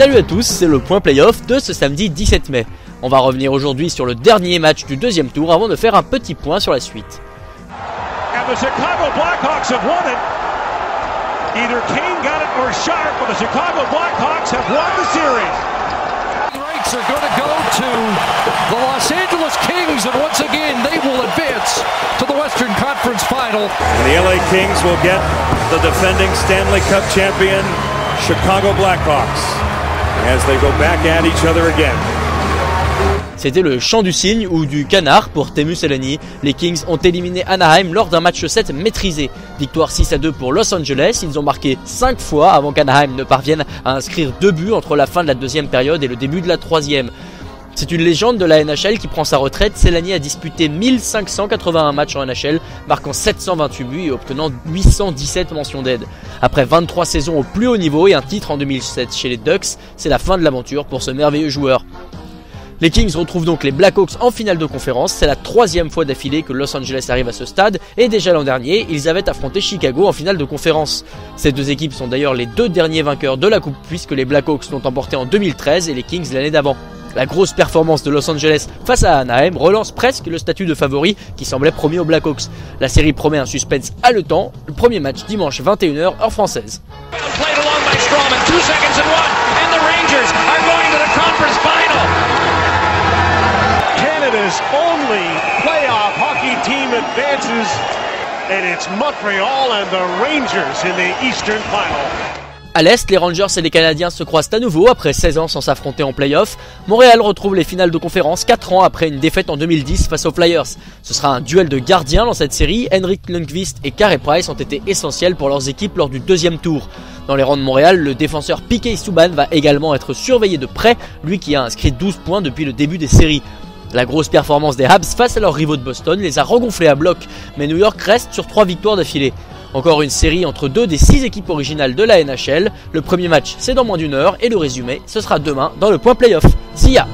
Salut à tous, c'est le point playoff de ce samedi 17 mai. On va revenir aujourd'hui sur le dernier match du deuxième tour avant de faire un petit point sur la suite. And the Chicago Blackhawks have won it. Either Kane got it or Sharp, but the Chicago Blackhawks have won the series. The rights are going to go to the Los Angeles Kings, and once again they will advance to the Western Conference Final. And the LA Kings will get the defending Stanley Cup champion Chicago Blackhawks as they go back at each other again. C'était le chant du cygne ou du canard pour Teemu Selanne. Les Kings ont éliminé Anaheim lors d'un match 7 maîtrisé. Victoire 6-2 pour Los Angeles. Ils ont marqué 5 fois avant qu'Anaheim ne parvienne à inscrire 2 buts entre la fin de la deuxième période et le début de la troisième. C'est une légende de la NHL qui prend sa retraite. Selanne a disputé 1581 matchs en NHL, marquant 728 buts et obtenant 817 mentions d'aide. Après 23 saisons au plus haut niveau et un titre en 2007 chez les Ducks, c'est la fin de l'aventure pour ce merveilleux joueur. Les Kings retrouvent donc les Blackhawks en finale de conférence. C'est la 3e fois d'affilée que Los Angeles arrive à ce stade et déjà l'an dernier, ils avaient affronté Chicago en finale de conférence. Ces deux équipes sont d'ailleurs les deux derniers vainqueurs de la coupe puisque les Blackhawks l'ont emporté en 2013 et les Kings l'année d'avant. La grosse performance de Los Angeles face à Anaheim relance presque le statut de favori qui semblait promis aux Blackhawks. La série promet un suspense haletant. Le premier match dimanche 21h heure française. Canada's only playoff hockey team advances, and it's Montreal and the Rangers in the Eastern Final. À l'Est, les Rangers et les Canadiens se croisent à nouveau après 16 ans sans s'affronter en play-off. Montréal retrouve les finales de conférence 4 ans après une défaite en 2010 face aux Flyers. Ce sera un duel de gardiens dans cette série. Henrik Lundqvist et Carey Price ont été essentiels pour leurs équipes lors du deuxième tour. Dans les rangs de Montréal, le défenseur P.K. Subban va également être surveillé de près, lui qui a inscrit 12 points depuis le début des séries. La grosse performance des Habs face à leurs rivaux de Boston les a regonflés à bloc, mais New York reste sur 3 victoires d'affilée. Encore une série entre 2 des 6 équipes originales de la NHL. Le premier match c'est dans moins d'une heure et le résumé ce sera demain dans le point playoff. See ya!